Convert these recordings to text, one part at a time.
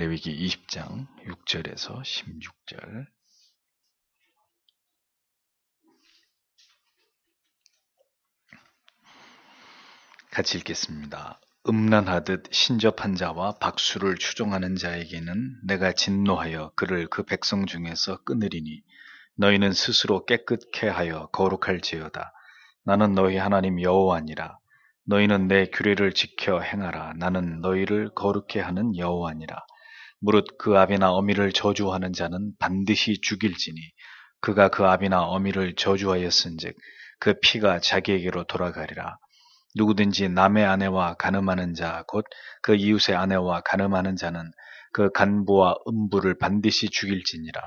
레위기 20장 6절에서 16절. 같이 읽겠습니다. 음란하듯 신접한 자와 박수를 추종하는 자에게는 내가 진노하여 그를 그 백성 중에서 끊으리니 너희는 스스로 깨끗게 하여 거룩할지어다. 나는 너희 하나님 여호와니라. 너희는 내 규례를 지켜 행하라. 나는 너희를 거룩게 하는 여호와니라. 무릇 그 아비나 어미를 저주하는 자는 반드시 죽일지니 그가 그 아비나 어미를 저주하였은즉 그 피가 자기에게로 돌아가리라. 누구든지 남의 아내와 간음하는 자 곧 그 이웃의 아내와 간음하는 자는 그 간부와 음부를 반드시 죽일지니라.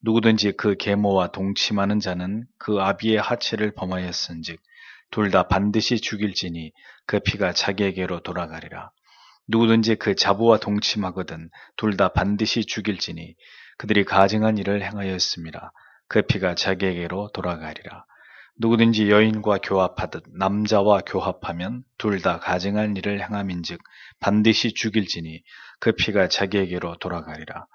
누구든지 그 계모와 동침하는 자는 그 아비의 하체를 범하였은즉 둘 다 반드시 죽일지니 그 피가 자기에게로 돌아가리라. 누구든지 그 자부와 동침하거든 둘 다 반드시 죽일지니 그들이 가증한 일을 행하였음이라. 그 피가 자기에게로 돌아가리라. 누구든지 여인과 교합하듯 남자와 교합하면 둘 다 가증한 일을 행함인즉 반드시 죽일지니 그 피가 자기에게로 돌아가리라.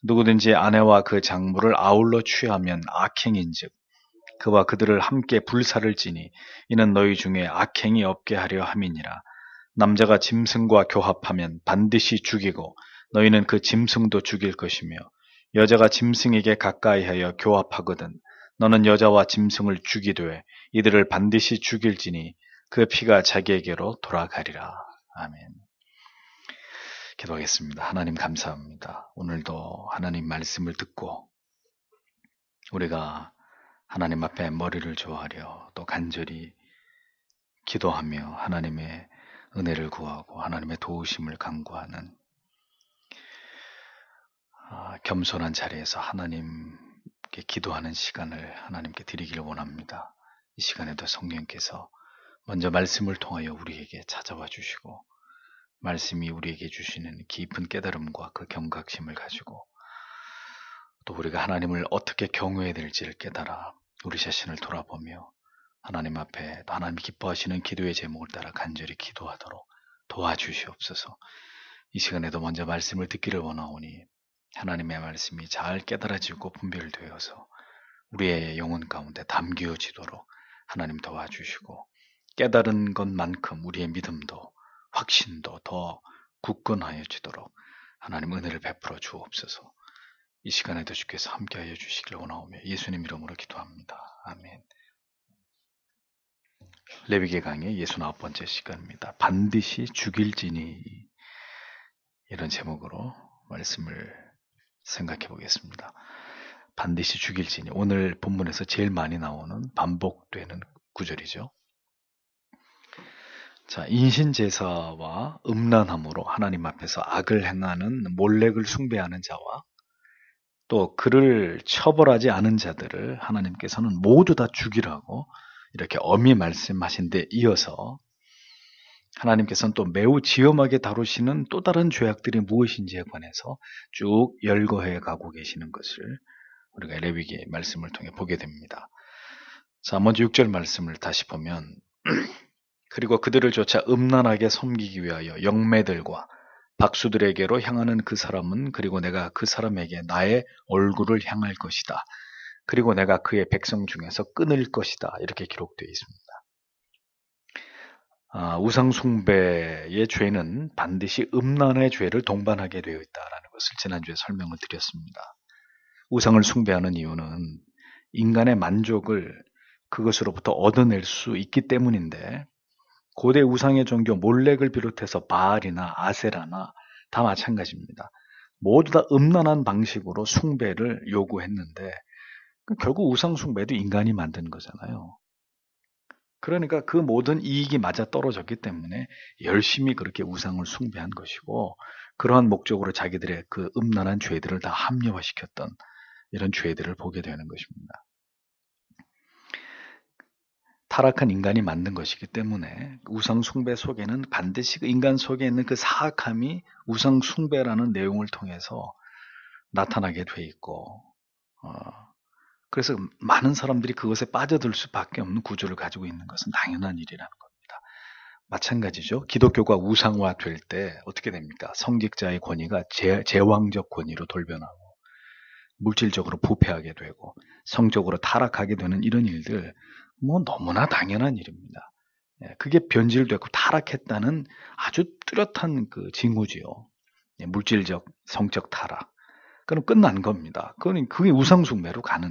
누구든지 아내와 그 장모를 아울러 취하면 악행인즉 그와 그들을 함께 불사를 지니 이는 너희 중에 악행이 없게 하려 함이니라. 남자가 짐승과 교합하면 반드시 죽이고 너희는 그 짐승도 죽일 것이며 여자가 짐승에게 가까이하여 교합하거든 너는 여자와 짐승을 죽이되 이들을 반드시 죽일지니 그 피가 자기에게로 돌아가리라. 아멘. 기도하겠습니다. 하나님 감사합니다. 오늘도 하나님 말씀을 듣고 우리가 하나님 앞에 머리를 조아려 또 간절히 기도하며 하나님의 은혜를 구하고 하나님의 도우심을 간구하는 겸손한 자리에서 하나님께 기도하는 시간을 하나님께 드리기를 원합니다. 이 시간에도 성령께서 먼저 말씀을 통하여 우리에게 찾아와 주시고 말씀이 우리에게 주시는 깊은 깨달음과 그 경각심을 가지고 또 우리가 하나님을 어떻게 경외해야 될지를 깨달아 우리 자신을 돌아보며 하나님 앞에 또 하나님이 기뻐하시는 기도의 제목을 따라 간절히 기도하도록 도와주시옵소서. 이 시간에도 먼저 말씀을 듣기를 원하오니 하나님의 말씀이 잘 깨달아지고 분별되어서 우리의 영혼 가운데 담겨지도록 하나님 도와주시고 깨달은 것만큼 우리의 믿음도 확신도 더 굳건하여지도록 하나님 은혜를 베풀어 주옵소서. 이 시간에도 주께서 함께하여 주시길 원하오며 예수님 이름으로 기도합니다. 아멘. 레위기 강의 69번째 시간입니다. 반드시 죽일지니 이런 제목으로 말씀을 생각해 보겠습니다. 반드시 죽일지니 오늘 본문에서 제일 많이 나오는 반복되는 구절이죠. 자, 인신제사와 음란함으로 하나님 앞에서 악을 행하는 몰렉을 숭배하는 자와 또 그를 처벌하지 않은 자들을 하나님께서는 모두 다 죽이라고 이렇게 엄히 말씀하신 데 이어서 하나님께서는 또 매우 지엄하게 다루시는 또 다른 죄악들이 무엇인지에 관해서 쭉 열거해 가고 계시는 것을 우리가 레위기 말씀을 통해 보게 됩니다. 자, 먼저 6절 말씀을 다시 보면 그리고 그들을 쫓아 음란하게 섬기기 위하여 영매들과 박수들에게로 향하는 그 사람은 그리고 내가 그 사람에게 나의 얼굴을 향할 것이다. 그리고 내가 그의 백성 중에서 끊을 것이다. 이렇게 기록되어 있습니다. 우상 숭배의 죄는 반드시 음란의 죄를 동반하게 되어 있다는 것을 지난주에 설명을 드렸습니다. 우상을 숭배하는 이유는 인간의 만족을 그것으로부터 얻어낼 수 있기 때문인데 고대 우상의 종교 몰렉을 비롯해서 바알이나 아세라나 다 마찬가지입니다. 모두 다 음란한 방식으로 숭배를 요구했는데 결국 우상 숭배도 인간이 만든 거잖아요. 그러니까 그 모든 이익이 맞아 떨어졌기 때문에 열심히 그렇게 우상을 숭배한 것이고 그러한 목적으로 자기들의 그 음란한 죄들을 다 합리화시켰던 이런 죄들을 보게 되는 것입니다. 타락한 인간이 만든 것이기 때문에 우상 숭배 속에는 반드시 그 인간 속에 있는 그 사악함이 우상 숭배라는 내용을 통해서 나타나게 돼 있고 그래서 많은 사람들이 그것에 빠져들 수밖에 없는 구조를 가지고 있는 것은 당연한 일이라는 겁니다. 마찬가지죠. 기독교가 우상화 될 때 어떻게 됩니까? 성직자의 권위가 제왕적 권위로 돌변하고 물질적으로 부패하게 되고 성적으로 타락하게 되는 이런 일들 뭐 너무나 당연한 일입니다. 그게 변질되고 타락했다는 아주 뚜렷한 그 징후지요. 물질적, 성적 타락. 그럼 끝난 겁니다. 그게 우상숭배로 가는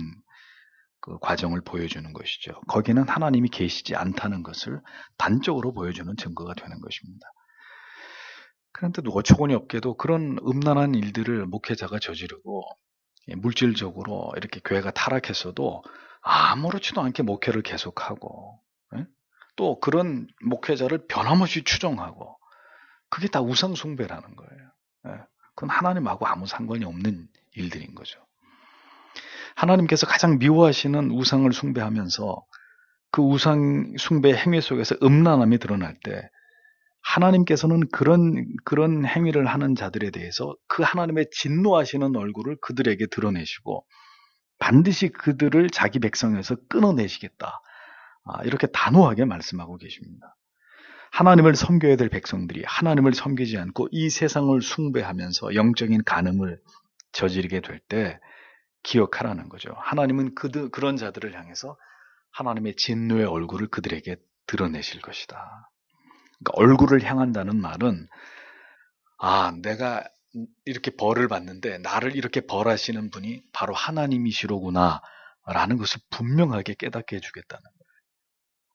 그 과정을 보여주는 것이죠. 거기는 하나님이 계시지 않다는 것을 단적으로 보여주는 증거가 되는 것입니다. 그런데 어처구니 없게도 그런 음란한 일들을 목회자가 저지르고 물질적으로 이렇게 교회가 타락했어도 아무렇지도 않게 목회를 계속하고 또 그런 목회자를 변함없이 추종하고 그게 다 우상숭배라는 거예요. 그건 하나님하고 아무 상관이 없는 일들인 거죠. 하나님께서 가장 미워하시는 우상을 숭배하면서 그 우상 숭배 행위 속에서 음란함이 드러날 때 하나님께서는 그런 행위를 하는 자들에 대해서 그 하나님의 진노하시는 얼굴을 그들에게 드러내시고 반드시 그들을 자기 백성에서 끊어내시겠다. 이렇게 단호하게 말씀하고 계십니다. 하나님을 섬겨야 될 백성들이 하나님을 섬기지 않고 이 세상을 숭배하면서 영적인 간음을 저지르게 될 때 기억하라는 거죠. 하나님은 그런 자들을 향해서 하나님의 진노의 얼굴을 그들에게 드러내실 것이다. 그러니까 얼굴을 향한다는 말은 내가 이렇게 벌을 받는데 나를 이렇게 벌하시는 분이 바로 하나님이시로구나 라는 것을 분명하게 깨닫게 해주겠다는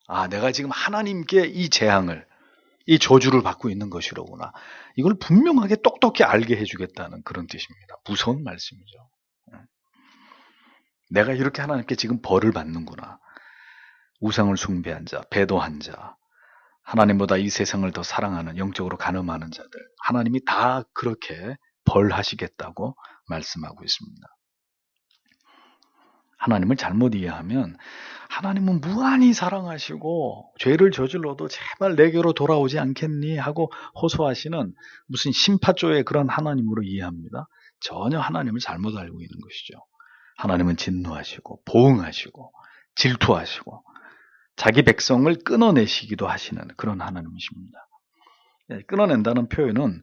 거예요. 내가 지금 하나님께 이 재앙을 이 저주를 받고 있는 것이로구나. 이걸 분명하게 똑똑히 알게 해주겠다는 그런 뜻입니다. 무서운 말씀이죠. 내가 이렇게 하나님께 지금 벌을 받는구나. 우상을 숭배한 자, 배도한 자, 하나님보다 이 세상을 더 사랑하는 영적으로 간음하는 자들, 하나님이 다 그렇게 벌하시겠다고 말씀하고 있습니다. 하나님을 잘못 이해하면 하나님은 무한히 사랑하시고 죄를 저질러도 제발 내게로 돌아오지 않겠니 하고 호소하시는 무슨 심파조의 그런 하나님으로 이해합니다. 전혀 하나님을 잘못 알고 있는 것이죠. 하나님은 진노하시고 보응하시고 질투하시고 자기 백성을 끊어내시기도 하시는 그런 하나님이십니다. 끊어낸다는 표현은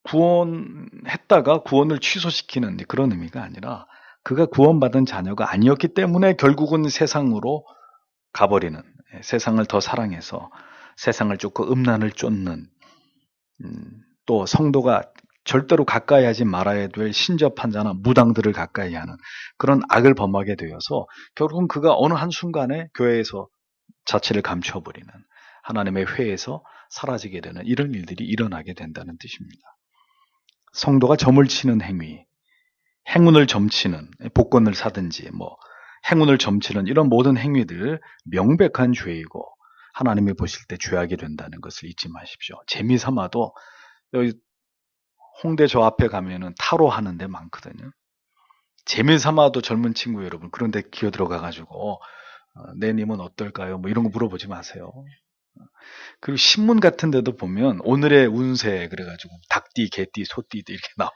구원했다가 구원을 취소시키는 그런 의미가 아니라 그가 구원받은 자녀가 아니었기 때문에 결국은 세상으로 가버리는, 세상을 더 사랑해서 세상을 쫓고 음란을 쫓는, 또 성도가 절대로 가까이 하지 말아야 될 신접한 자나 무당들을 가까이 하는 그런 악을 범하게 되어서 결국은 그가 어느 한순간에 교회에서 자체를 감춰버리는, 하나님의 회에서 사라지게 되는 이런 일들이 일어나게 된다는 뜻입니다. 성도가 점을 치는 행위, 행운을 점치는, 복권을 사든지 행운을 점치는 이런 모든 행위들 명백한 죄이고 하나님이 보실 때 죄악이 된다는 것을 잊지 마십시오. 재미삼아도 여기 홍대 저 앞에 가면은 타로 하는 데 많거든요. 재미삼아도 젊은 친구 여러분 그런데 기어 들어가가지고 내님은 어떨까요? 이런 거 물어보지 마세요. 그리고 신문 같은 데도 보면 오늘의 운세 그래가지고 닭띠, 개띠, 소띠 이렇게 나와.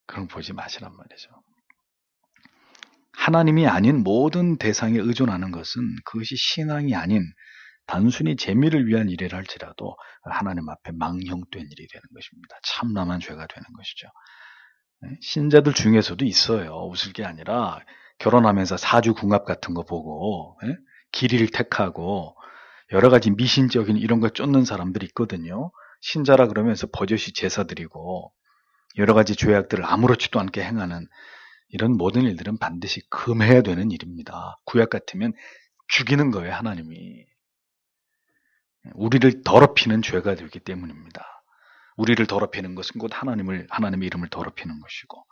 그런 거 보지 마시란 말이죠. 하나님이 아닌 모든 대상에 의존하는 것은 그것이 신앙이 아닌 단순히 재미를 위한 일이라 할지라도 하나님 앞에 망령된 일이 되는 것입니다. 참남한 죄가 되는 것이죠. 신자들 중에서도 있어요. 웃을 게 아니라 결혼하면서 사주궁합 같은 거 보고 길이를 택하고 여러 가지 미신적인 이런 거 쫓는 사람들이 있거든요. 신자라 그러면서 버젓이 제사 드리고 여러 가지 죄악들을 아무렇지도 않게 행하는 이런 모든 일들은 반드시 금해야 되는 일입니다. 구약 같으면 죽이는 거예요, 하나님이. 우리를 더럽히는 죄가 되기 때문입니다. 우리를 더럽히는 것은 곧 하나님의 이름을 더럽히는 것이고.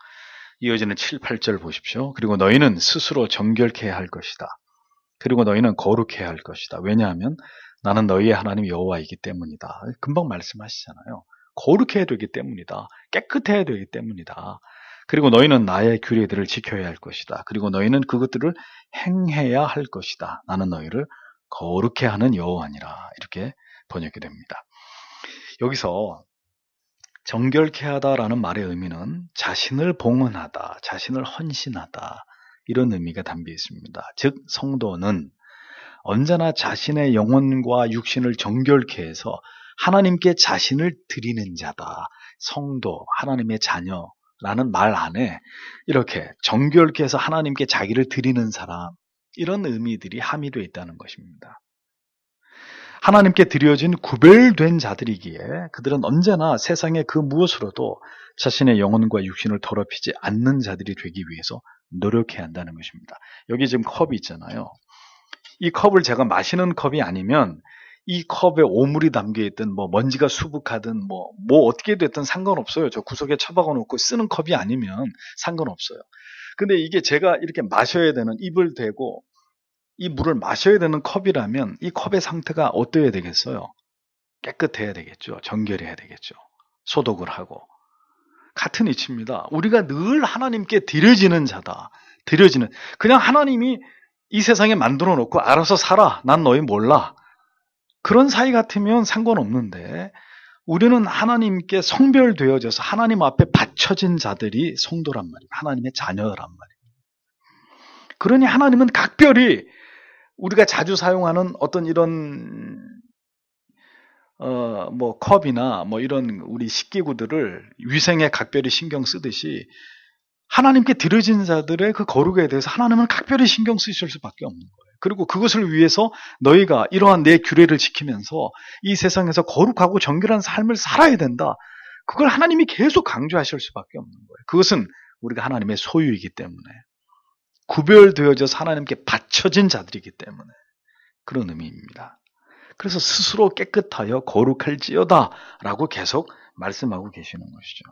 이어지는 7, 8절 보십시오. 그리고 너희는 스스로 정결케 할 것이다. 그리고 너희는 거룩해야 할 것이다. 왜냐하면 나는 너희의 하나님 여호와이기 때문이다. 금방 말씀하시잖아요. 거룩해야 되기 때문이다. 깨끗해야 되기 때문이다. 그리고 너희는 나의 규례들을 지켜야 할 것이다. 그리고 너희는 그것들을 행해야 할 것이다. 나는 너희를 거룩해 하는 여호와니라. 이렇게 번역이 됩니다. 여기서 정결케 하다라는 말의 의미는 자신을 봉헌하다, 자신을 헌신하다 이런 의미가 담겨 있습니다. 즉 성도는 언제나 자신의 영혼과 육신을 정결케 해서 하나님께 자신을 드리는 자다. 성도, 하나님의 자녀라는 말 안에 이렇게 정결케 해서 하나님께 자기를 드리는 사람, 이런 의미들이 함의되어 있다는 것입니다. 하나님께 드려진 구별된 자들이기에 그들은 언제나 세상의 그 무엇으로도 자신의 영혼과 육신을 더럽히지 않는 자들이 되기 위해서 노력해야 한다는 것입니다. 여기 지금 컵이 있잖아요. 이 컵을 제가 마시는 컵이 아니면 이 컵에 오물이 담겨있든 먼지가 수북하든 어떻게 됐든 상관없어요. 저 구석에 처박아 놓고 쓰는 컵이 아니면 상관없어요. 근데 이게 제가 이렇게 마셔야 되는, 입을 대고 이 물을 마셔야 되는 컵이라면 이 컵의 상태가 어떠해야 되겠어요? 깨끗해야 되겠죠. 정결해야 되겠죠. 소독을 하고. 같은 이치입니다. 우리가 늘 하나님께 드려지는 자다. 그냥 하나님이 이 세상에 만들어 놓고 알아서 살아. 난 너희 몰라. 그런 사이 같으면 상관없는데 우리는 하나님께 성별되어져서 하나님 앞에 바쳐진 자들이 성도란 말이에요. 하나님의 자녀란 말이에요. 그러니 하나님은 각별히 우리가 자주 사용하는 어떤 이런 컵이나 이런 우리 식기구들을 위생에 각별히 신경 쓰듯이 하나님께 드려진 자들의 그 거룩에 대해서 하나님은 각별히 신경 쓰실 수밖에 없는 거예요. 그리고 그것을 위해서 너희가 이러한 내 규례를 지키면서 이 세상에서 거룩하고 정결한 삶을 살아야 된다. 그걸 하나님이 계속 강조하실 수밖에 없는 거예요. 그것은 우리가 하나님의 소유이기 때문에, 구별되어져서 하나님께 바쳐진 자들이기 때문에 그런 의미입니다. 그래서 스스로 깨끗하여 거룩할지어다 라고 계속 말씀하고 계시는 것이죠.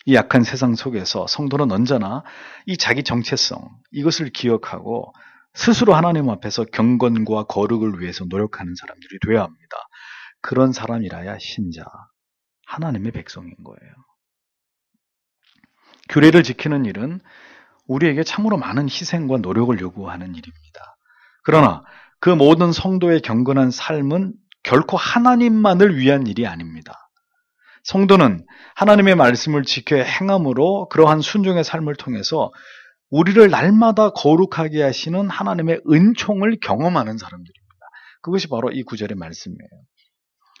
이 약한 세상 속에서 성도는 언제나 이 자기 정체성, 이것을 기억하고 스스로 하나님 앞에서 경건과 거룩을 위해서 노력하는 사람들이 되어야 합니다. 그런 사람이라야 신자, 하나님의 백성인 거예요. 규례를 지키는 일은 우리에게 참으로 많은 희생과 노력을 요구하는 일입니다. 그러나 그 모든 성도의 경건한 삶은 결코 하나님만을 위한 일이 아닙니다. 성도는 하나님의 말씀을 지켜 행함으로 그러한 순종의 삶을 통해서 우리를 날마다 거룩하게 하시는 하나님의 은총을 경험하는 사람들입니다. 그것이 바로 이 구절의 말씀이에요.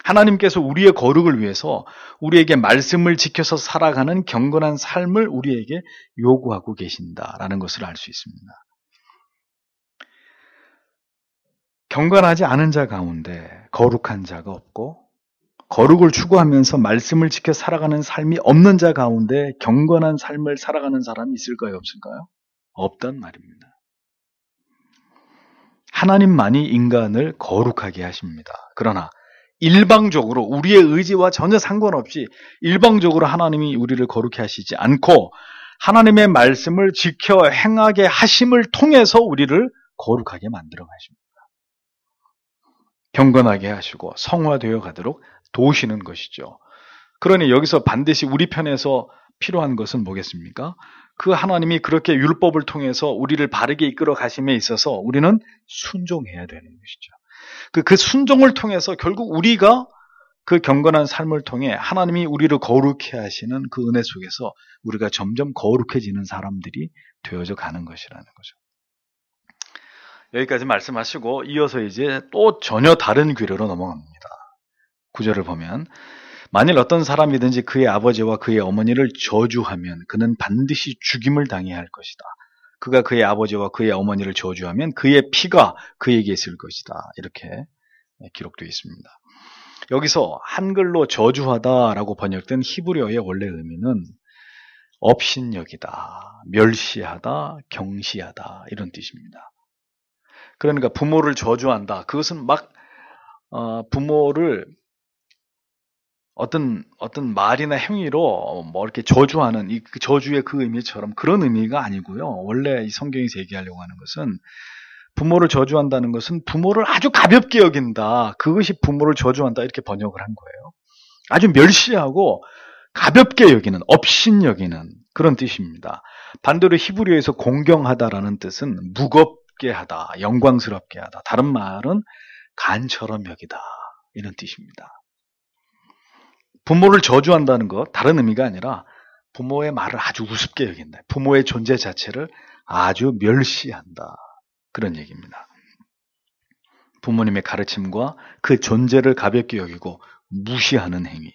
하나님께서 우리의 거룩을 위해서 우리에게 말씀을 지켜서 살아가는 경건한 삶을 우리에게 요구하고 계신다라는 것을 알 수 있습니다. 경건하지 않은 자 가운데 거룩한 자가 없고, 거룩을 추구하면서 말씀을 지켜 살아가는 삶이 없는 자 가운데 경건한 삶을 살아가는 사람이 있을까요? 없을까요? 없단 말입니다. 하나님만이 인간을 거룩하게 하십니다. 그러나 일방적으로 우리의 의지와 전혀 상관없이 일방적으로 하나님이 우리를 거룩해 하시지 않고 하나님의 말씀을 지켜 행하게 하심을 통해서 우리를 거룩하게 만들어 가십니다. 경건하게 하시고 성화되어 가도록 도우시는 것이죠. 그러니 여기서 반드시 우리 편에서 필요한 것은 뭐겠습니까? 그 하나님이 그렇게 율법을 통해서 우리를 바르게 이끌어 가심에 있어서 우리는 순종해야 되는 것이죠. 그 순종을 통해서 결국 우리가 그 경건한 삶을 통해 하나님이 우리를 거룩해 하시는 그 은혜 속에서 우리가 점점 거룩해지는 사람들이 되어져 가는 것이라는 거죠. 여기까지 말씀하시고 이어서 이제 또 전혀 다른 규례로 넘어갑니다. 9절을 보면 만일 어떤 사람이든지 그의 아버지와 그의 어머니를 저주하면 그는 반드시 죽임을 당해야 할 것이다. 그가 그의 아버지와 그의 어머니를 저주하면 그의 피가 그에게 있을 것이다. 이렇게 기록되어 있습니다. 여기서 한글로 저주하다라고 번역된 히브리어의 원래 의미는 업신여기다, 멸시하다, 경시하다 이런 뜻입니다. 그러니까 부모를 저주한다. 그것은 막 부모를 어떤 말이나 행위로 이렇게 저주하는 이 저주의 그 의미처럼 그런 의미가 아니고요. 원래 이 성경에서 얘기하려고 하는 것은 부모를 저주한다는 것은 부모를 아주 가볍게 여긴다. 그것이 부모를 저주한다 이렇게 번역을 한 거예요. 아주 멸시하고 가볍게 여기는, 업신 여기는 그런 뜻입니다. 반대로 히브리어에서 공경하다라는 뜻은 무겁게 하다, 영광스럽게 하다. 다른 말은 간처럼 여기다 이런 뜻입니다. 부모를 저주한다는 것 다른 의미가 아니라 부모의 말을 아주 우습게 여긴다. 부모의 존재 자체를 아주 멸시한다. 그런 얘기입니다. 부모님의 가르침과 그 존재를 가볍게 여기고 무시하는 행위.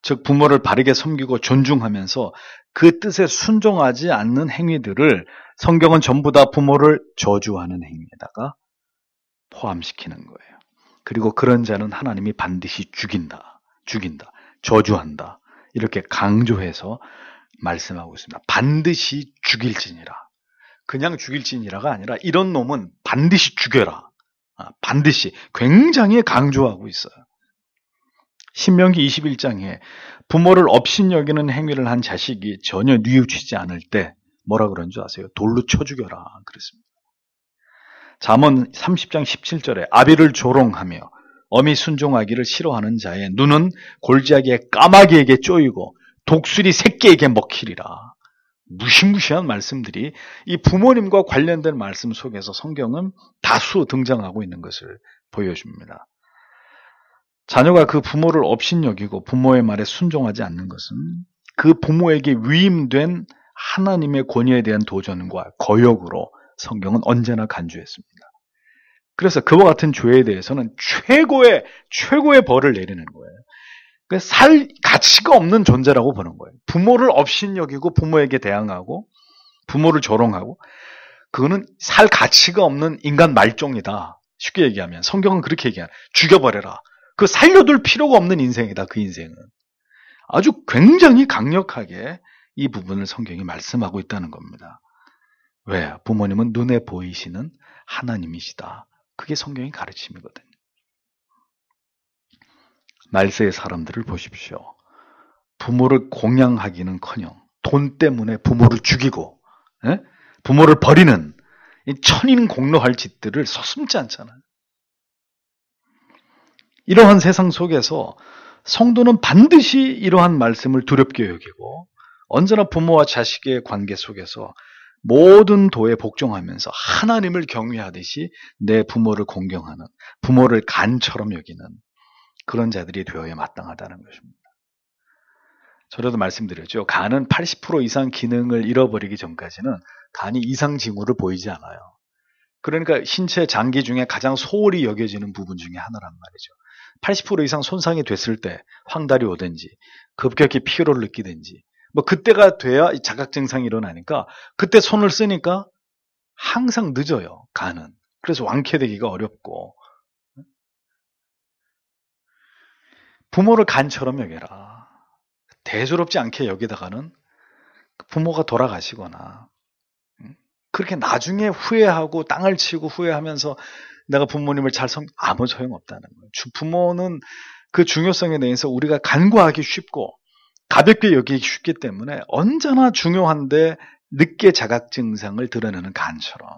즉 부모를 바르게 섬기고 존중하면서 그 뜻에 순종하지 않는 행위들을 성경은 전부 다 부모를 저주하는 행위에다가 포함시키는 거예요. 그리고 그런 자는 하나님이 반드시 죽인다, 저주한다. 이렇게 강조해서 말씀하고 있습니다. 반드시 죽일지니라. 그냥 죽일지니라가 아니라 이런 놈은 반드시 죽여라. 반드시 굉장히 강조하고 있어요. 신명기 21장에 부모를 업신여기는 행위를 한 자식이 전혀 뉘우치지 않을 때 뭐라 그런 줄 아세요? 돌로 쳐 죽여라 그랬습니다. 잠언 30장 17절에 아비를 조롱하며 어미 순종하기를 싫어하는 자의 눈은 골짜기의 까마귀에게 쪼이고 독수리 새끼에게 먹히리라. 무시무시한 말씀들이 이 부모님과 관련된 말씀 속에서 성경은 다수 등장하고 있는 것을 보여줍니다. 자녀가 그 부모를 업신여기고 부모의 말에 순종하지 않는 것은 그 부모에게 위임된 하나님의 권위에 대한 도전과 거역으로 성경은 언제나 간주했습니다. 그래서 그와 같은 죄에 대해서는 최고의 벌을 내리는 거예요. 살 가치가 없는 존재라고 보는 거예요. 부모를 업신여기고 부모에게 대항하고 부모를 조롱하고 그거는 살 가치가 없는 인간 말종이다. 쉽게 얘기하면 성경은 그렇게 얘기하는 죽여버려라. 그 살려둘 필요가 없는 인생이다. 그 인생은. 아주 굉장히 강력하게 이 부분을 성경이 말씀하고 있다는 겁니다. 왜? 부모님은 눈에 보이시는 하나님이시다. 그게 성경의 가르침이거든요. 말세의 사람들을 보십시오. 부모를 공양하기는커녕 돈 때문에 부모를 죽이고 부모를 버리는 천인공노할 짓들을 서슴지 않잖아요. 이러한 세상 속에서 성도는 반드시 이러한 말씀을 두렵게 여기고 언제나 부모와 자식의 관계 속에서 모든 도에 복종하면서 하나님을 경외하듯이 내 부모를 공경하는, 부모를 간처럼 여기는 그런 자들이 되어야 마땅하다는 것입니다. 저도 말씀드렸죠. 간은 80% 이상 기능을 잃어버리기 전까지는 간이 이상 징후를 보이지 않아요. 그러니까 신체 장기 중에 가장 소홀히 여겨지는 부분 중에 하나란 말이죠. 80% 이상 손상이 됐을 때 황달이 오든지 급격히 피로를 느끼든지 그때가 돼야 자각 증상이 일어나니까 그때 손을 쓰니까 항상 늦어요. 간은. 그래서 완쾌되기가 어렵고 부모를 간처럼 여겨라. 대수롭지 않게 여기다가는 부모가 돌아가시거나 그렇게 나중에 후회하고 땅을 치고 후회하면서 내가 부모님을 아무 소용없다는 거예요. 부모는 그 중요성에 대해서 우리가 간과하기 쉽고 가볍게 여기기 쉽기 때문에 언제나 중요한데 늦게 자각 증상을 드러내는 간처럼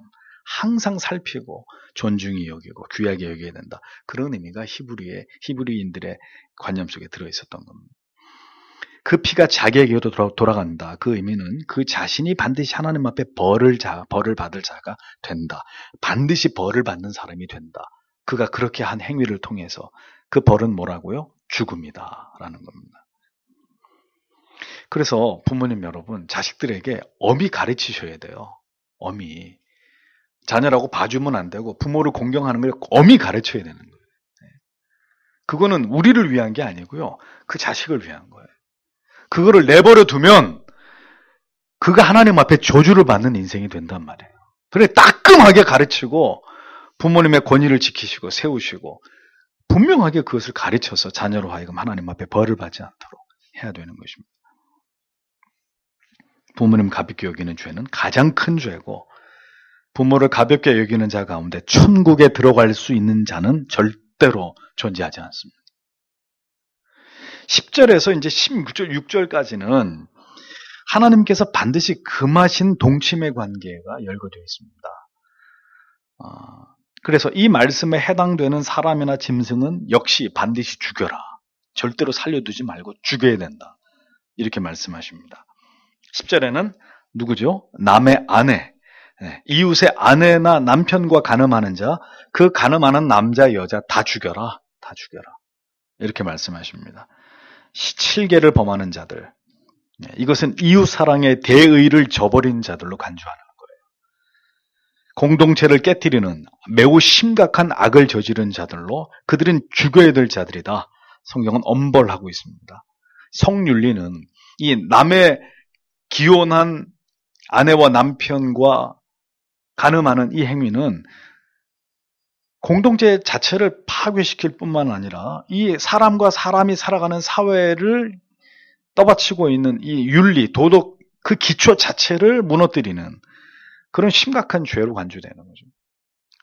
항상 살피고 존중히 여기고 귀하게 여겨야 된다. 그런 의미가 히브리인들의 관념 속에 들어있었던 겁니다. 그 피가 자기에게도 돌아간다. 그 의미는 그 자신이 반드시 하나님 앞에 벌을 받을 자가 된다. 반드시 벌을 받는 사람이 된다. 그가 그렇게 한 행위를 통해서 그 벌은 뭐라고요? 죽음이다. 라는 겁니다. 그래서 부모님 여러분, 자식들에게 엄히 가르치셔야 돼요. 엄히. 자녀라고 봐주면 안 되고 부모를 공경하는 걸 엄히 가르쳐야 되는 거예요. 그거는 우리를 위한 게 아니고요. 그 자식을 위한 거예요. 그거를 내버려 두면 그가 하나님 앞에 저주를 받는 인생이 된단 말이에요. 그래 따끔하게 가르치고 부모님의 권위를 지키시고 세우시고 분명하게 그것을 가르쳐서 자녀로 하여금 하나님 앞에 벌을 받지 않도록 해야 되는 것입니다. 부모님 가볍게 여기는 죄는 가장 큰 죄고 부모를 가볍게 여기는 자 가운데 천국에 들어갈 수 있는 자는 절대로 존재하지 않습니다. 10절에서 이제 16절까지는 하나님께서 반드시 금하신 동침의 관계가 열거되어 있습니다. 그래서 이 말씀에 해당되는 사람이나 짐승은 역시 반드시 죽여라. 절대로 살려두지 말고 죽여야 된다. 이렇게 말씀하십니다. 10절에는 누구죠? 남의 아내, 이웃의 아내나 남편과 간음하는 자, 그 간음하는 남자, 여자 다 죽여라. 다 죽여라. 이렇게 말씀하십니다. 7계를 범하는 자들, 이것은 이웃사랑의 대의를 저버린 자들로 간주하는 거예요. 공동체를 깨뜨리는 매우 심각한 악을 저지른 자들로 그들은 죽여야 될 자들이다. 성경은 엄벌하고 있습니다. 성윤리는 이 남의 기혼한 아내와 남편과 간음하는 이 행위는 공동체 자체를 파괴시킬 뿐만 아니라 이 사람과 사람이 살아가는 사회를 떠받치고 있는 이 윤리, 도덕 그 기초 자체를 무너뜨리는 그런 심각한 죄로 간주되는 거죠.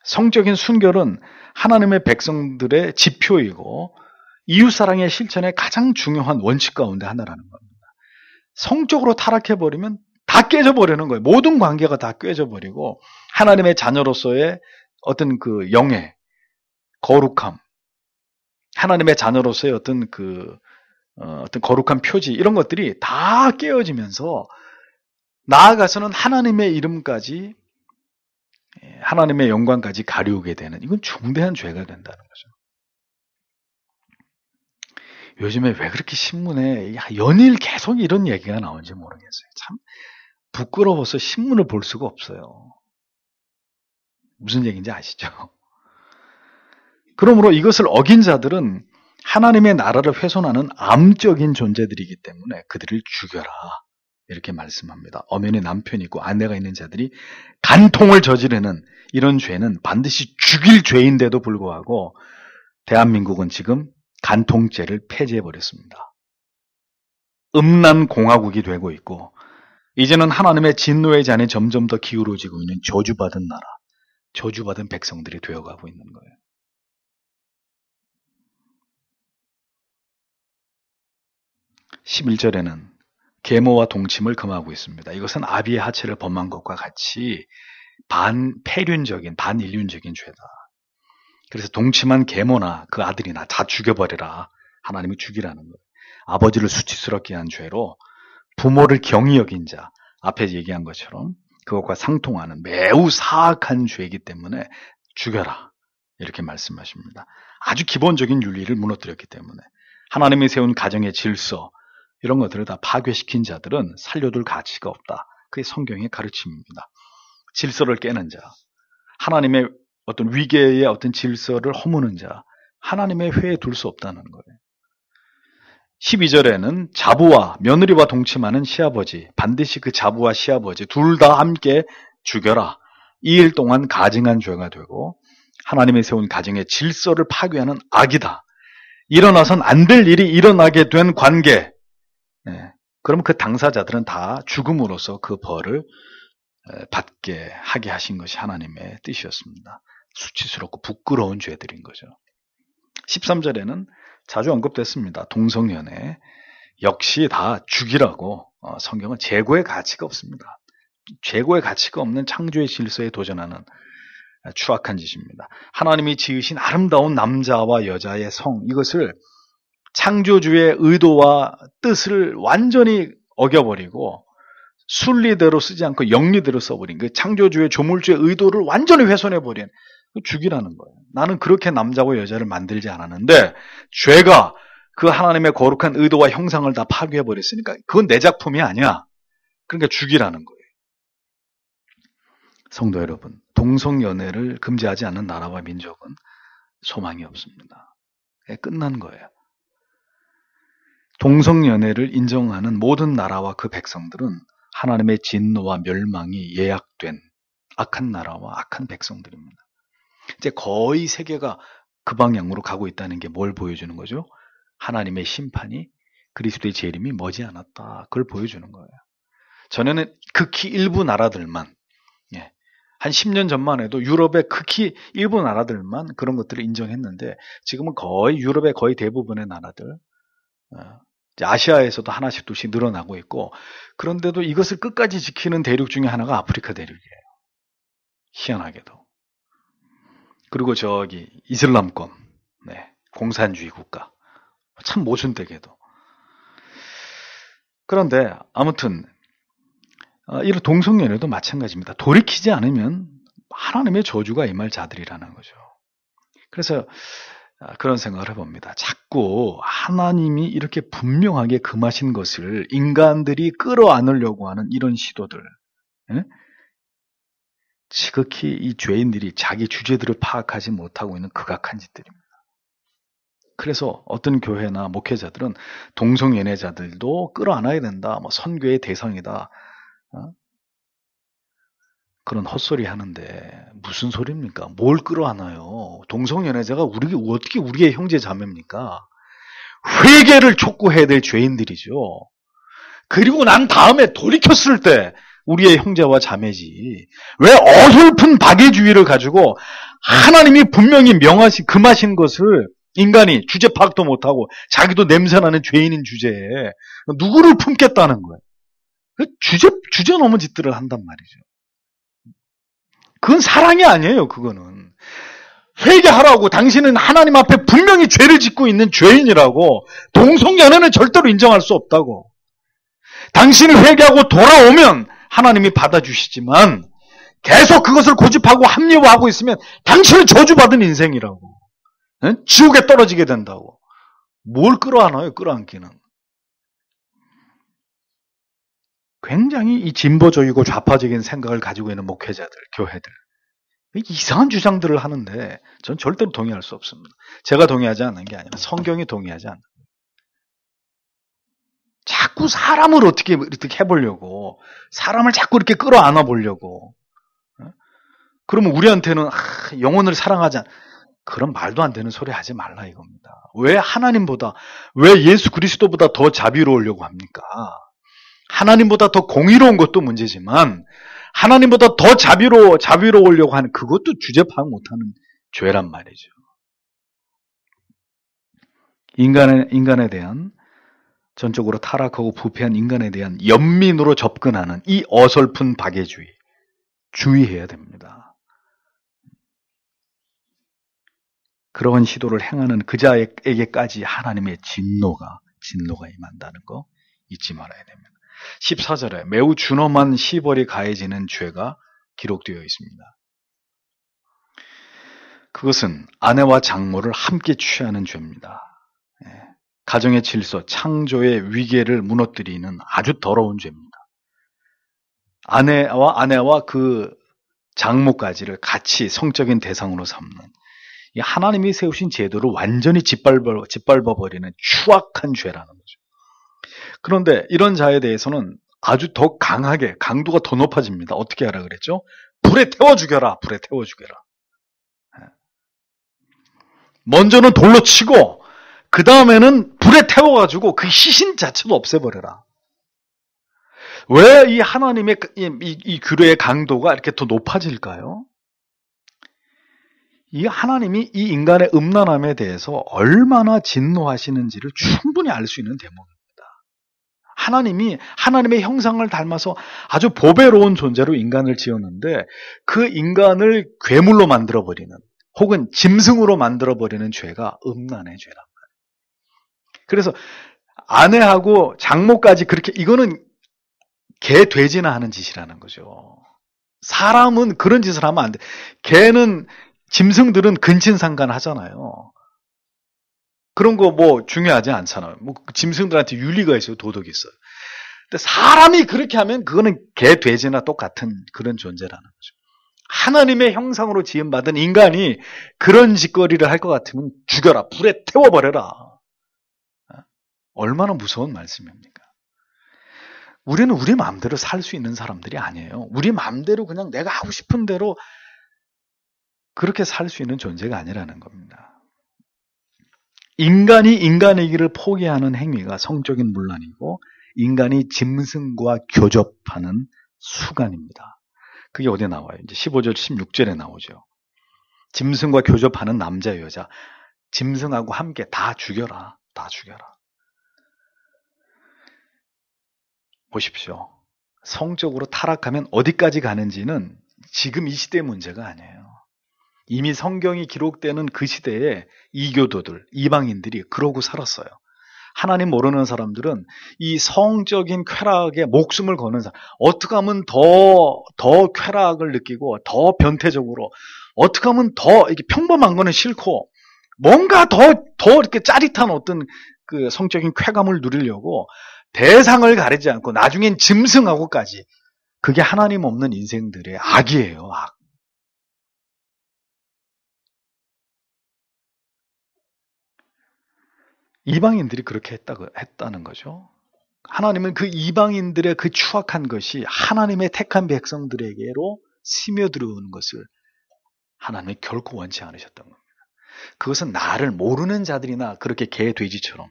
성적인 순결은 하나님의 백성들의 지표이고 이웃사랑의 실천의 가장 중요한 원칙 가운데 하나라는 겁니다. 성적으로 타락해버리면 다 깨져버리는 거예요. 모든 관계가 다 깨져버리고 하나님의 자녀로서의 어떤 그 영예, 거룩함, 하나님의 자녀로서의 어떤 거룩한 표지 이런 것들이 다 깨어지면서 나아가서는 하나님의 이름까지 하나님의 영광까지 가리우게 되는 이건 중대한 죄가 된다는 거죠. 요즘에 왜 그렇게 신문에 연일 계속 이런 얘기가 나오는지 모르겠어요. 참 부끄러워서 신문을 볼 수가 없어요. 무슨 얘기인지 아시죠? 그러므로 이것을 어긴 자들은 하나님의 나라를 훼손하는 암적인 존재들이기 때문에 그들을 죽여라. 이렇게 말씀합니다. 엄연히 남편이 있고 아내가 있는 자들이 간통을 저지르는 이런 죄는 반드시 죽일 죄인데도 불구하고 대한민국은 지금 간통죄를 폐지해버렸습니다. 음란 공화국이 되고 있고 이제는 하나님의 진노의 잔이 점점 더 기울어지고 있는 저주받은 나라, 저주받은 백성들이 되어가고 있는 거예요. 11절에는 계모와 동침을 금하고 있습니다. 이것은 아비의 하체를 범한 것과 같이 반폐륜적인, 반인륜적인 죄다. 그래서 동침한 계모나 그 아들이나 다 죽여버려라. 하나님이 죽이라는 거예요. 아버지를 수치스럽게 한 죄로 부모를 경히 여긴 자, 앞에 얘기한 것처럼 그것과 상통하는 매우 사악한 죄이기 때문에 죽여라. 이렇게 말씀하십니다. 아주 기본적인 윤리를 무너뜨렸기 때문에 하나님이 세운 가정의 질서 이런 것들을 다 파괴시킨 자들은 살려둘 가치가 없다. 그게 성경의 가르침입니다. 질서를 깨는 자, 하나님의 어떤 위계의 어떤 질서를 허무는 자, 하나님의 회에 둘 수 없다는 거예요. 12절에는 자부와 며느리와 동침하는 시아버지, 반드시 그 자부와 시아버지 둘 다 함께 죽여라. 이 일 동안 가증한 죄가 되고 하나님이 세운 가정의 질서를 파괴하는 악이다. 일어나선 안 될 일이 일어나게 된 관계, 그럼 그 당사자들은 다 죽음으로써 그 벌을 받게 하게 하신 것이 하나님의 뜻이었습니다. 수치스럽고 부끄러운 죄들인 거죠. 13절에는 자주 언급됐습니다. 동성연애 역시 다 죽이라고 성경은 재고의 가치가 없습니다. 재고의 가치가 없는 창조의 질서에 도전하는 추악한 짓입니다. 하나님이 지으신 아름다운 남자와 여자의 성 이것을 창조주의 의도와 뜻을 완전히 어겨버리고 순리대로 쓰지 않고 영리대로 써버린 그 창조주의 조물주의 의도를 완전히 훼손해버린 죽이라는 거예요. 나는 그렇게 남자와 여자를 만들지 않았는데 죄가 그 하나님의 거룩한 의도와 형상을 다 파괴해버렸으니까 그건 내 작품이 아니야. 그러니까 죽이라는 거예요. 성도 여러분, 동성연애를 금지하지 않는 나라와 민족은 소망이 없습니다. 끝난 거예요. 동성연애를 인정하는 모든 나라와 그 백성들은 하나님의 진노와 멸망이 예약된 악한 나라와 악한 백성들입니다. 이제 거의 세계가 그 방향으로 가고 있다는 게 뭘 보여주는 거죠? 하나님의 심판이 그리스도의 재림이 머지않았다. 그걸 보여주는 거예요. 전에는 극히 일부 나라들만, 한 10년 전만 해도 유럽의 극히 일부 나라들만 그런 것들을 인정했는데 지금은 거의 유럽의 거의 대부분의 나라들, 아시아에서도 하나씩 둘씩 늘어나고 있고 그런데도 이것을 끝까지 지키는 대륙 중에 하나가 아프리카 대륙이에요. 희한하게도. 그리고 저기 이슬람권, 공산주의 국가. 참 모순되게도. 그런데 아무튼 이런 동성연애도 마찬가지입니다. 돌이키지 않으면 하나님의 저주가 임할 자들이라는 거죠. 그래서 그런 생각을 해봅니다. 자꾸 하나님이 이렇게 분명하게 금하신 것을 인간들이 끌어안으려고 하는 이런 시도들, 지극히 이 죄인들이 자기 주제들을 파악하지 못하고 있는 극악한 짓들입니다. 그래서 어떤 교회나 목회자들은 동성연애자들도 끌어안아야 된다. 뭐 선교의 대상이다. 그런 헛소리 하는데 무슨 소리입니까? 뭘 끌어안아요? 동성연애자가 어떻게 우리의 형제 자매입니까? 회개를 촉구해야 될 죄인들이죠. 그리고 난 다음에 돌이켰을 때 우리의 형제와 자매지. 왜 어설픈 박애주의를 가지고 하나님이 분명히 명하신 금하신 것을 인간이 주제 파악도 못하고 자기도 냄새나는 죄인인 주제에 누구를 품겠다는 거예요. 주제 넘은 짓들을 한단 말이죠. 그건 사랑이 아니에요. 그거는 회개하라고. 당신은 하나님 앞에 분명히 죄를 짓고 있는 죄인이라고. 동성연애는 절대로 인정할 수 없다고. 당신이 회개하고 돌아오면 하나님이 받아주시지만 계속 그것을 고집하고 합리화하고 있으면 당신은 저주받은 인생이라고. 지옥에 떨어지게 된다고. 뭘 끌어안아요? 끌어안기는. 굉장히 이 진보적이고 좌파적인 생각을 가지고 있는 목회자들, 교회들. 이상한 주장들을 하는데 전 절대로 동의할 수 없습니다. 제가 동의하지 않는 게 아니라 성경이 동의하지 않는 거예요. 자꾸 사람을 어떻게 해보려고, 사람을 자꾸 이렇게 끌어안아 보려고. 그러면 우리한테는 영혼을 사랑하지 않, 그런 말도 안 되는 소리 하지 말라 이겁니다. 왜 하나님보다, 왜 예수 그리스도보다 더 자비로우려고 합니까? 하나님보다 더 공의로운 것도 문제지만 하나님보다 더 자비로우려고 하는 그것도 주제 파악 못하는 죄란 말이죠. 인간에 대한, 전적으로 타락하고 부패한 인간에 대한 연민으로 접근하는 이 어설픈 박애주의, 주의해야 됩니다. 그러한 시도를 행하는 그 자에게까지 하나님의 진노가 임한다는 거 잊지 말아야 됩니다. 14절에 매우 준엄한 시벌이 가해지는 죄가 기록되어 있습니다. 그것은 아내와 장모를 함께 취하는 죄입니다. 가정의 질서, 창조의 위계를 무너뜨리는 아주 더러운 죄입니다. 아내와 그 장모까지를 같이 성적인 대상으로 삼는, 이 하나님이 세우신 제도를 완전히 짓밟아버리는 추악한 죄라는 거죠. 그런데 이런 자에 대해서는 아주 더 강하게, 강도가 더 높아집니다. 어떻게 하라 그랬죠? 불에 태워 죽여라. 불에 태워 죽여라. 먼저는 돌로 치고 그 다음에는 불에 태워가지고 그 시신 자체도 없애버려라. 왜 이 하나님의 이 규례의 강도가 이렇게 더 높아질까요? 이 하나님이 이 인간의 음란함에 대해서 얼마나 진노하시는지를 충분히 알 수 있는 대목입니다. 하나님이 하나님의 형상을 닮아서 아주 보배로운 존재로 인간을 지었는데 그 인간을 괴물로 만들어버리는, 혹은 짐승으로 만들어버리는 죄가 음란의 죄란 말이에요. 그래서 아내하고 장모까지 그렇게, 이거는 개, 돼지나 하는 짓이라는 거죠. 사람은 그런 짓을 하면 안 돼. 개는, 짐승들은 근친상간 하잖아요. 그런 거 뭐 중요하지 않잖아요. 뭐 짐승들한테 윤리가 있어요. 도덕이 있어요. 근데 사람이 그렇게 하면 그거는 개, 돼지나 똑같은 그런 존재라는 거죠. 하나님의 형상으로 지음받은 인간이 그런 짓거리를 할 것 같으면 죽여라. 불에 태워버려라. 얼마나 무서운 말씀입니까? 우리는 우리 마음대로 살 수 있는 사람들이 아니에요. 우리 마음대로 그냥 내가 하고 싶은 대로 그렇게 살 수 있는 존재가 아니라는 겁니다. 인간이 인간이기를 포기하는 행위가 성적인 문란이고, 인간이 짐승과 교접하는 수간입니다. 그게 어디에 나와요? 이제 15절, 16절에 나오죠. 짐승과 교접하는 남자, 여자, 짐승하고 함께 다 죽여라. 다 죽여라. 보십시오. 성적으로 타락하면 어디까지 가는지는 지금 이 시대의 문제가 아니에요. 이미 성경이 기록되는 그 시대에 이교도들, 이방인들이 그러고 살았어요. 하나님 모르는 사람들은 이 성적인 쾌락에 목숨을 거는 사람, 어떻게 하면 더 쾌락을 느끼고 더 변태적으로, 어떻게 하면 더 이렇게 평범한 거는 싫고 뭔가 더 이렇게 짜릿한 어떤 그 성적인 쾌감을 누리려고 대상을 가리지 않고 나중엔 짐승하고까지, 그게 하나님 없는 인생들의 악이에요. 악. 이방인들이 그렇게 했다는 거죠. 하나님은 그 이방인들의 그 추악한 것이 하나님의 택한 백성들에게로 스며들어오는 것을 하나님이 결코 원치 않으셨던 겁니다. 그것은 나를 모르는 자들이나 그렇게 개, 돼지처럼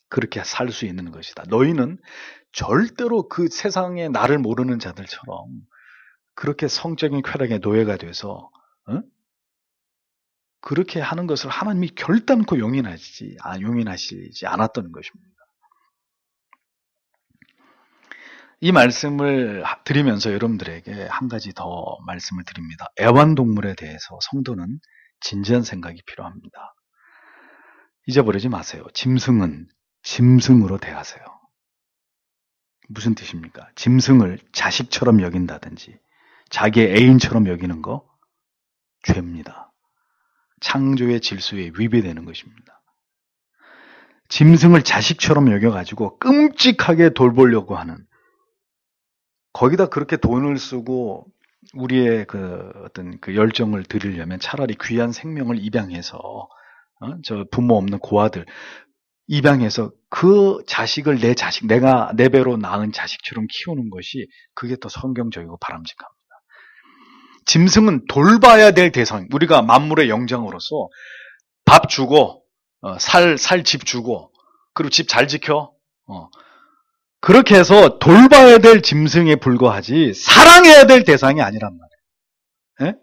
그렇게 살 수 있는 것이다. 너희는 절대로 그 세상에 나를 모르는 자들처럼 그렇게 성적인 쾌락의 노예가 돼서 그렇게 하는 것을 하나님이 결단코 용인하시지 않았던 것입니다. 이 말씀을 드리면서 여러분들에게 한 가지 더 말씀을 드립니다. 애완동물에 대해서 성도는 진지한 생각이 필요합니다. 잊어버리지 마세요. 짐승은 짐승으로 대하세요. 무슨 뜻입니까? 짐승을 자식처럼 여긴다든지 자기의 애인처럼 여기는 거 죄입니다. 창조의 질서에 위배되는 것입니다. 짐승을 자식처럼 여겨가지고 끔찍하게 돌보려고 하는, 거기다 그렇게 돈을 쓰고 우리의 어떤 열정을 드리려면 차라리 귀한 생명을 입양해서 저 부모 없는 고아들 입양해서 그 자식을 내가 내 배로 낳은 자식처럼 키우는 것이 그게 더 성경적이고 바람직합니다. 짐승은 돌봐야 될 대상, 우리가 만물의 영장으로서 밥 주고 살 집 주고 그리고 집 잘 지켜 그렇게 해서 돌봐야 될 짐승에 불과하지 사랑해야 될 대상이 아니란 말이에요. 예?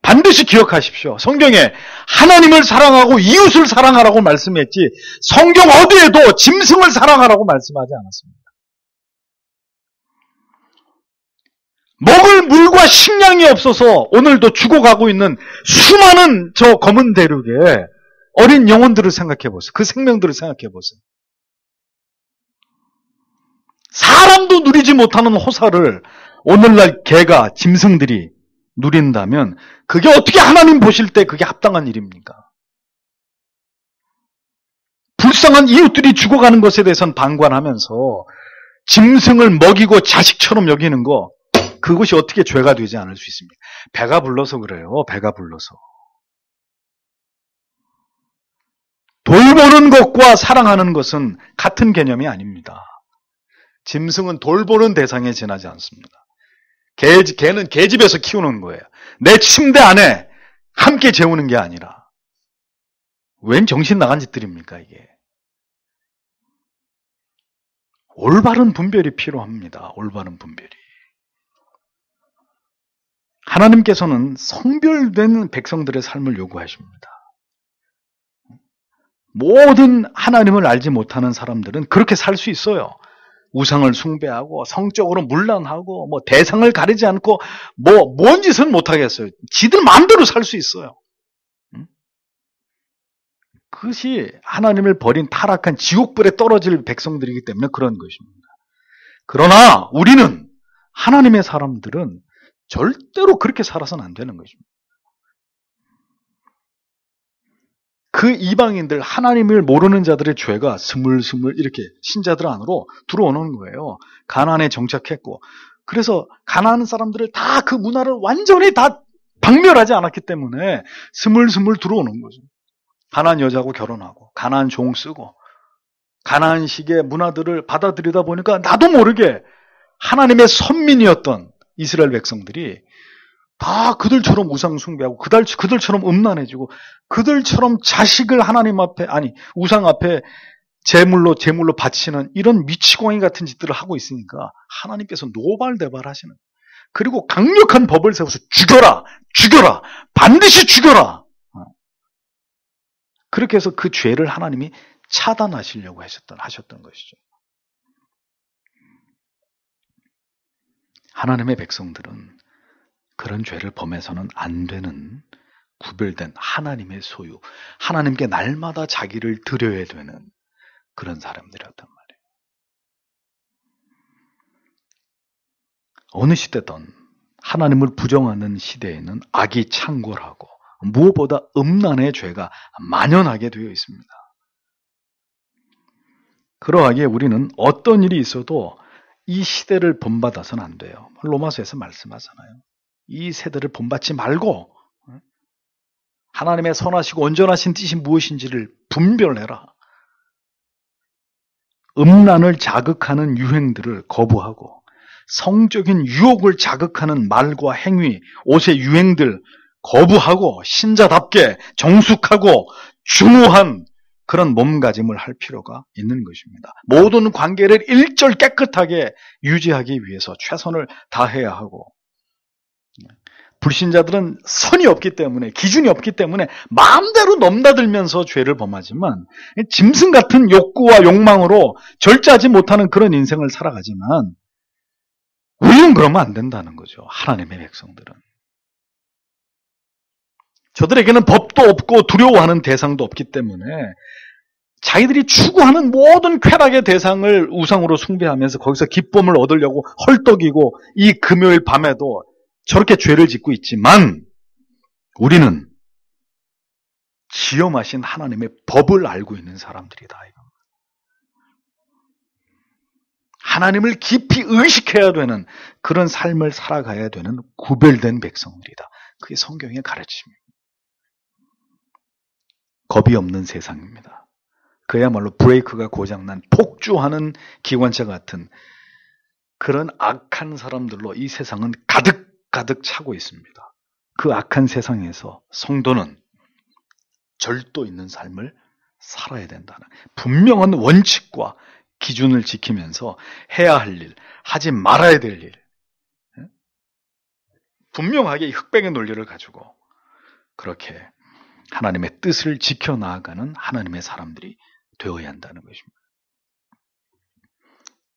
반드시 기억하십시오. 성경에 하나님을 사랑하고 이웃을 사랑하라고 말씀했지 성경 어디에도 짐승을 사랑하라고 말씀하지 않았습니다. 먹을 물과 식량이 없어서 오늘도 죽어가고 있는 수많은 저 검은 대륙에 어린 영혼들을 생각해 보세요. 그 생명들을 생각해 보세요. 사람도 누리지 못하는 호사를 오늘날 개가, 짐승들이 누린다면 그게 어떻게 하나님 보실 때 그게 합당한 일입니까? 불쌍한 이웃들이 죽어가는 것에 대해서는 방관하면서 짐승을 먹이고 자식처럼 여기는 거, 그것이 어떻게 죄가 되지 않을 수 있습니까? 배가 불러서 그래요. 배가 불러서. 돌보는 것과 사랑하는 것은 같은 개념이 아닙니다. 짐승은 돌보는 대상에 지나지 않습니다. 개는 개집에서 키우는 거예요. 내 침대 안에 함께 재우는 게 아니라. 웬 정신 나간 짓들입니까, 이게? 올바른 분별이 필요합니다. 올바른 분별이. 하나님께서는 성별된 백성들의 삶을 요구하십니다. 모든 하나님을 알지 못하는 사람들은 그렇게 살 수 있어요. 우상을 숭배하고 성적으로 문란하고 대상을 가리지 않고 뭔 짓은 못하겠어요. 지들 마음대로 살 수 있어요. 그것이 하나님을 버린 타락한 지옥불에 떨어질 백성들이기 때문에 그런 것입니다. 그러나 우리는, 하나님의 사람들은 절대로 그렇게 살아서는 안 되는 것입니다. 그 이방인들, 하나님을 모르는 자들의 죄가 스물스물 이렇게 신자들 안으로 들어오는 거예요. 가나안에 정착했고, 그래서 가나안 사람들을 다 그 문화를 완전히 다 박멸하지 않았기 때문에 스물스물 들어오는 거죠. 가나안 여자하고 결혼하고 가나안 종 쓰고 가나안식의 문화들을 받아들이다 보니까 나도 모르게 하나님의 선민이었던 이스라엘 백성들이 다 그들처럼 우상 숭배하고 그들처럼 음란해지고 그들처럼 자식을 하나님 앞에, 우상 앞에 제물로 바치는 이런 미치광이 같은 짓들을 하고 있으니까 하나님께서 노발대발하시는, 그리고 강력한 법을 세워서 죽여라, 반드시 죽여라. 그렇게 해서 그 죄를 하나님이 차단하시려고 하셨던 것이죠. 하나님의 백성들은 그런 죄를 범해서는 안 되는 구별된 하나님의 소유, 하나님께 날마다 자기를 드려야 되는 그런 사람들이었단 말이에요. 어느 시대든 하나님을 부정하는 시대에는 악이 창궐하고 무엇보다 음란의 죄가 만연하게 되어 있습니다. 그러하기에 우리는 어떤 일이 있어도 이 시대를 본받아서는 안 돼요. 로마서에서 말씀하잖아요. 이 세대를 본받지 말고 하나님의 선하시고 온전하신 뜻이 무엇인지를 분별해라. 음란을 자극하는 유행들을 거부하고 성적인 유혹을 자극하는 말과 행위, 옷의 유행들 거부하고 신자답게 정숙하고 중후한 그런 몸가짐을 할 필요가 있는 것입니다. 모든 관계를 일절 깨끗하게 유지하기 위해서 최선을 다해야 하고, 불신자들은 선이 없기 때문에, 기준이 없기 때문에 마음대로 넘나들면서 죄를 범하지만 짐승 같은 욕구와 욕망으로 절제하지 못하는 그런 인생을 살아가지만 우리는 그러면 안 된다는 거죠. 하나님의 백성들은. 저들에게는 법도 없고 두려워하는 대상도 없기 때문에 자기들이 추구하는 모든 쾌락의 대상을 우상으로 숭배하면서 거기서 기쁨을 얻으려고 헐떡이고 이 금요일 밤에도 저렇게 죄를 짓고 있지만 우리는 지엄하신 하나님의 법을 알고 있는 사람들이다. 하나님을 깊이 의식해야 되는 그런 삶을 살아가야 되는 구별된 백성들이다. 그게 성경의 가르침입니다. 겁이 없는 세상입니다. 그야말로 브레이크가 고장난 폭주하는 기관차 같은 그런 악한 사람들로 이 세상은 가득 차고 있습니다. 그 악한 세상에서 성도는 절도 있는 삶을 살아야 된다는 분명한 원칙과 기준을 지키면서 해야 할 일, 하지 말아야 될 일, 분명하게 이 흑백의 논리를 가지고 그렇게 하나님의 뜻을 지켜나가는 하나님의 사람들이 되어야 한다는 것입니다.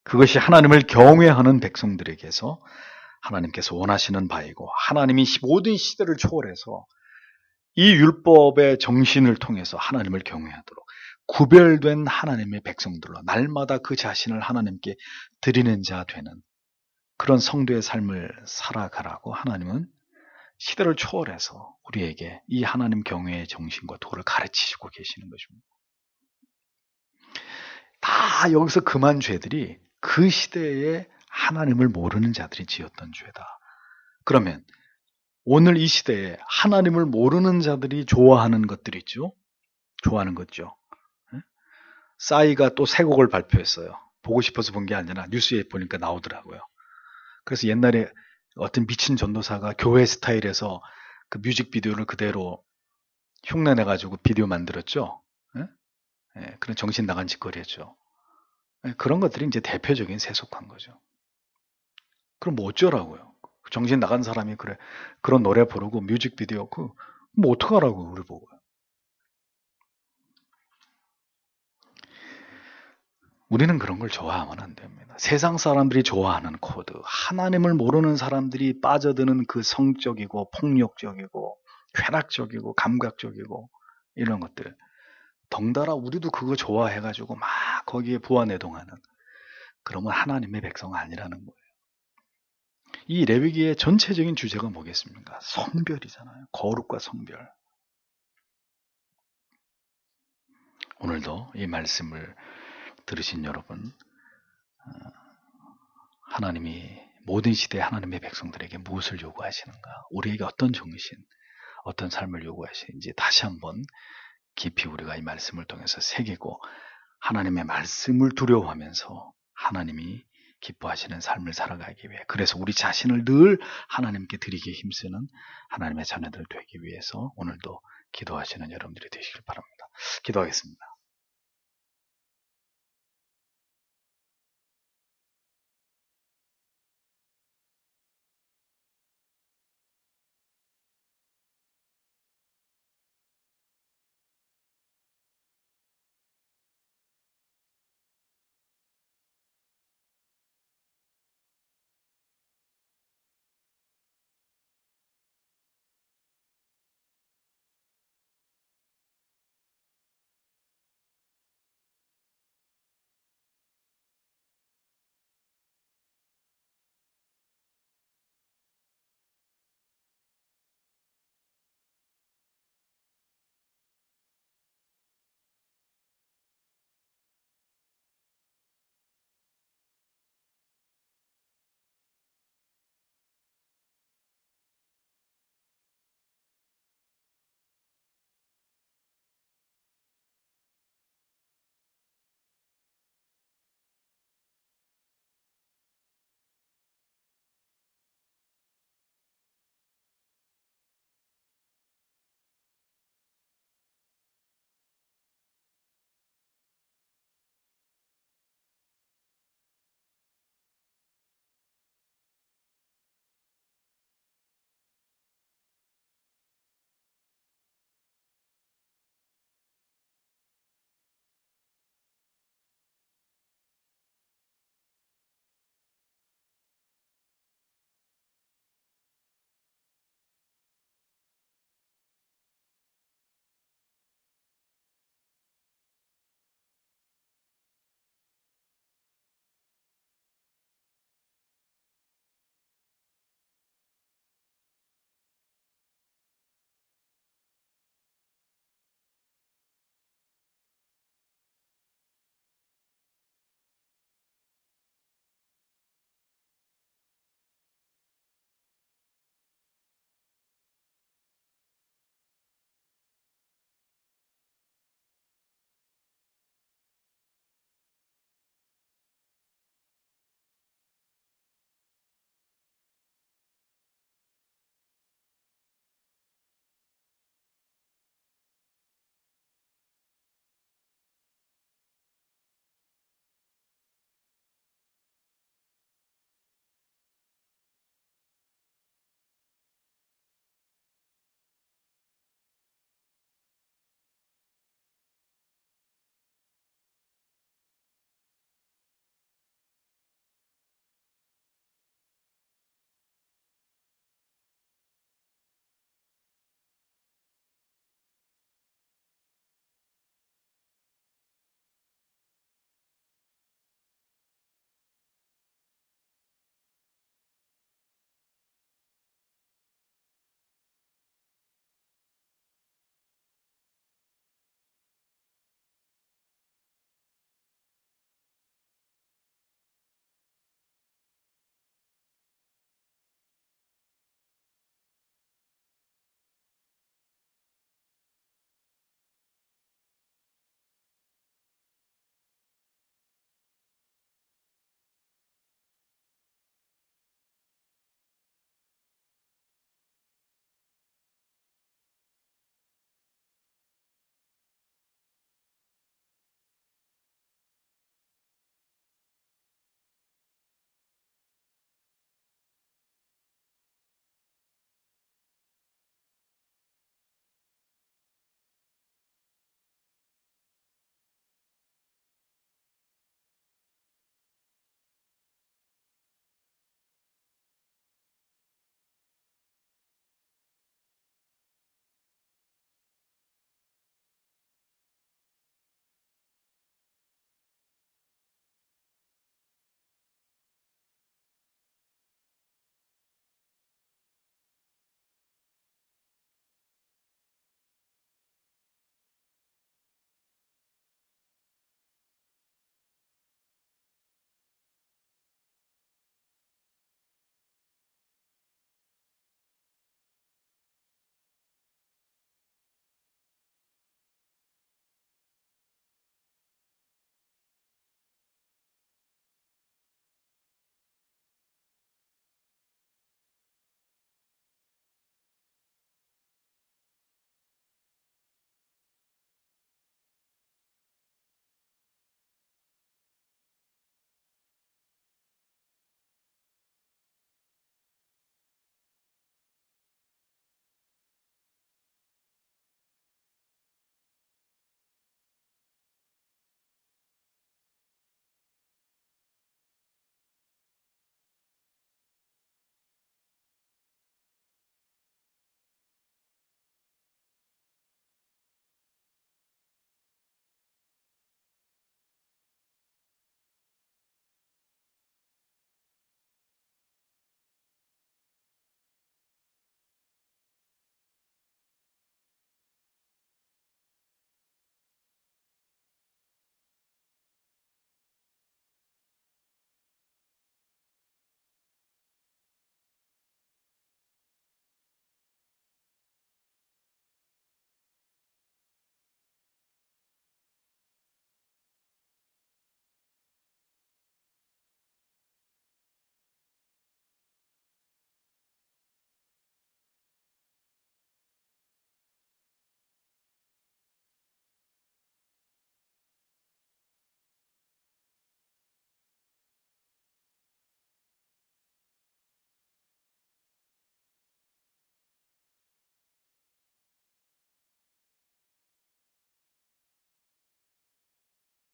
그것이 하나님을 경외하는 백성들에게서 하나님께서 원하시는 바이고, 하나님이 모든 시대를 초월해서 이 율법의 정신을 통해서 하나님을 경외하도록 구별된 하나님의 백성들로 날마다 그 자신을 하나님께 드리는 자 되는 그런 성도의 삶을 살아가라고 하나님은 시대를 초월해서 우리에게 이 하나님 경외의 정신과 도를 가르치시고 계시는 것입니다. 다 여기서 금한 죄들이 그 시대에 하나님을 모르는 자들이 지었던 죄다. 그러면 오늘 이 시대에 하나님을 모르는 자들이 좋아하는 것들이 있죠? 좋아하는 거죠. 싸이가 또 새 곡을 발표했어요. 보고 싶어서 본 게 아니라 뉴스에 보니까 나오더라고요. 그래서 옛날에 어떤 미친 전도사가 교회 스타일에서 그 뮤직비디오를 그대로 흉내내가지고 비디오 만들었죠. 그런 정신 나간 짓거리 했죠. 그런 것들이 이제 대표적인 세속화인 거죠. 그럼 뭐 어쩌라고요? 정신 나간 사람이 그런 노래 부르고 뮤직비디오 뭐 어떡하라고 우리 보고. 우리는 그런 걸 좋아하면 안 됩니다. 세상 사람들이 좋아하는 코드, 하나님을 모르는 사람들이 빠져드는 그 성적이고 폭력적이고 쾌락적이고 감각적이고 이런 것들, 덩달아 우리도 그거 좋아해가지고 막 거기에 부안해동하는, 그러면 하나님의 백성 아니라는 거예요. 이 레위기의 전체적인 주제가 뭐겠습니까? 성별이잖아요. 거룩과 성별. 오늘도 이 말씀을 들으신 여러분, 하나님이 모든 시대에 하나님의 백성들에게 무엇을 요구하시는가, 우리에게 어떤 정신, 어떤 삶을 요구하시는지 다시 한번 깊이 우리가 이 말씀을 통해서 새기고 하나님의 말씀을 두려워하면서 하나님이 기뻐하시는 삶을 살아가기 위해, 그래서 우리 자신을 늘 하나님께 드리기에 힘쓰는 하나님의 자녀들 되기 위해서 오늘도 기도하시는 여러분들이 되시길 바랍니다. 기도하겠습니다.